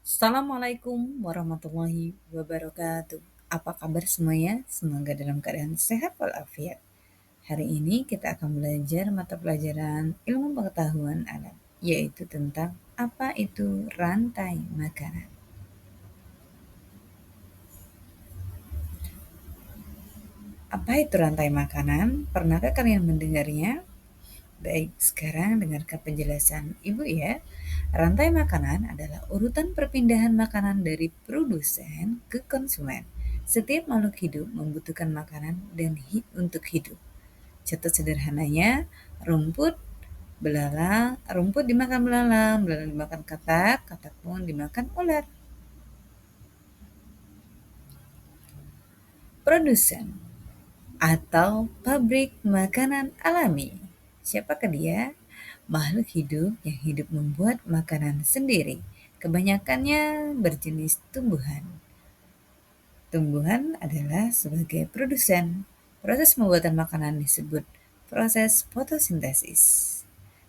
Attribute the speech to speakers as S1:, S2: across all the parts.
S1: Assalamualaikum warahmatullahi wabarakatuh. Apa kabar semuanya? Semoga dalam keadaan sehat walafiat. Hari ini kita akan belajar mata pelajaran ilmu pengetahuan alam, yaitu tentang apa itu rantai makanan. Apa itu rantai makanan? Pernahkah kalian mendengarnya? Baik, sekarang dengarkan penjelasan Ibu ya. Rantai makanan adalah urutan perpindahan makanan dari produsen ke konsumen. Setiap makhluk hidup membutuhkan makanan dan untuk hidup. Contoh sederhananya, rumput dimakan belalang, belalang dimakan katak, katak pun dimakan ular. Produsen atau pabrik makanan alami. Siapakah dia? Makhluk hidup yang hidup membuat makanan sendiri. Kebanyakannya berjenis tumbuhan. Tumbuhan adalah sebagai produsen. Proses pembuatan makanan disebut proses fotosintesis.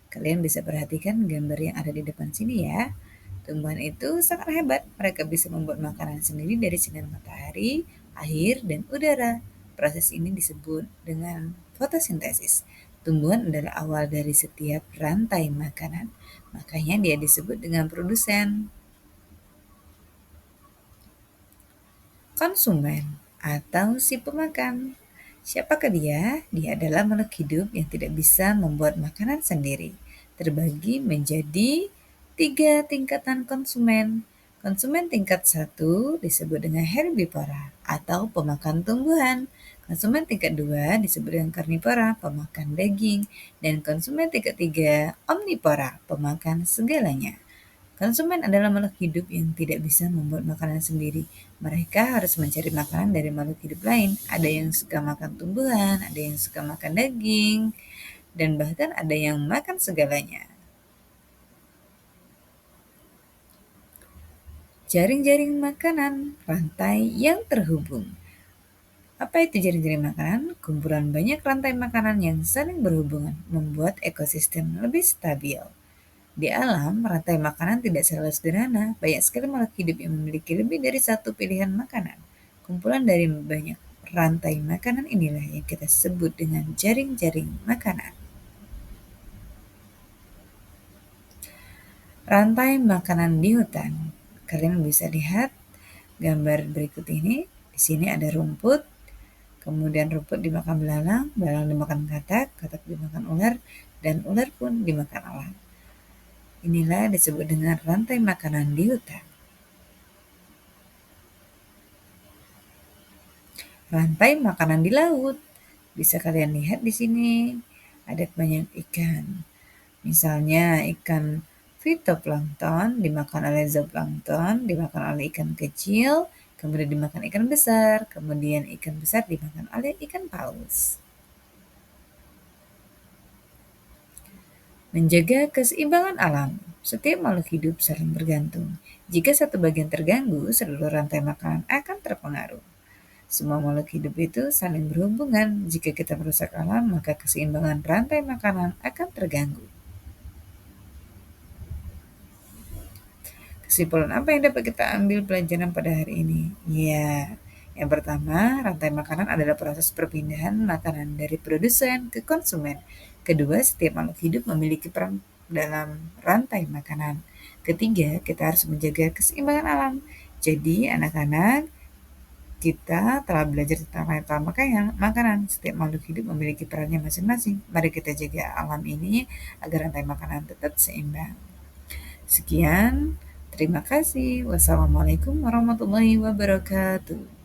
S1: Kalian bisa perhatikan gambar yang ada di depan sini ya. Tumbuhan itu sangat hebat. Mereka bisa membuat makanan sendiri dari sinar matahari, air, dan udara. Proses ini disebut dengan fotosintesis. Tumbuhan adalah awal dari setiap rantai makanan. Makanya dia disebut dengan produsen. Konsumen atau si pemakan. Siapakah dia? Dia adalah makhluk hidup yang tidak bisa membuat makanan sendiri. Terbagi menjadi 3 tingkatan konsumen. Konsumen tingkat 1 disebut dengan herbivora atau pemakan tumbuhan. Konsumen tingkat 2 disebut dengan karnivora, pemakan daging. Dan konsumen tingkat 3 omnivora, pemakan segalanya. Konsumen adalah makhluk hidup yang tidak bisa membuat makanan sendiri. Mereka harus mencari makanan dari makhluk hidup lain. Ada yang suka makan tumbuhan, ada yang suka makan daging, dan bahkan ada yang makan segalanya. Jaring-jaring makanan, rantai yang terhubung. Apa itu jaring-jaring makanan? Kumpulan banyak rantai makanan yang saling berhubungan membuat ekosistem lebih stabil. Di alam, rantai makanan tidak selalu sederhana. Banyak sekali makhluk hidup yang memiliki lebih dari satu pilihan makanan. Kumpulan dari banyak rantai makanan inilah yang kita sebut dengan jaring-jaring makanan. Rantai makanan di hutan. Kalian bisa lihat gambar berikut ini. Di sini ada rumput, kemudian rumput dimakan belalang, belalang dimakan katak, katak dimakan ular, dan ular pun dimakan elang. Inilah disebut dengan rantai makanan di hutan. Rantai makanan di laut. Bisa kalian lihat di sini ada banyak ikan. Misalnya ikan fitoplankton dimakan oleh zooplankton, dimakan oleh ikan kecil, kemudian dimakan ikan besar, kemudian ikan besar dimakan oleh ikan paus. Menjaga keseimbangan alam. Setiap makhluk hidup saling bergantung. Jika satu bagian terganggu, seluruh rantai makanan akan terpengaruh. Semua makhluk hidup itu saling berhubungan. Jika kita merusak alam, maka keseimbangan rantai makanan akan terganggu. Kesimpulan apa yang dapat kita ambil pelajaran pada hari ini? Ya, yang pertama, rantai makanan adalah proses perpindahan makanan dari produsen ke konsumen. Kedua, setiap makhluk hidup memiliki peran dalam rantai makanan. Ketiga, kita harus menjaga keseimbangan alam. Jadi, anak-anak, kita telah belajar tentang rantai makanan. Setiap makhluk hidup memiliki perannya masing-masing. Mari kita jaga alam ini agar rantai makanan tetap seimbang. Sekian, terima kasih. Wassalamualaikum warahmatullahi wabarakatuh.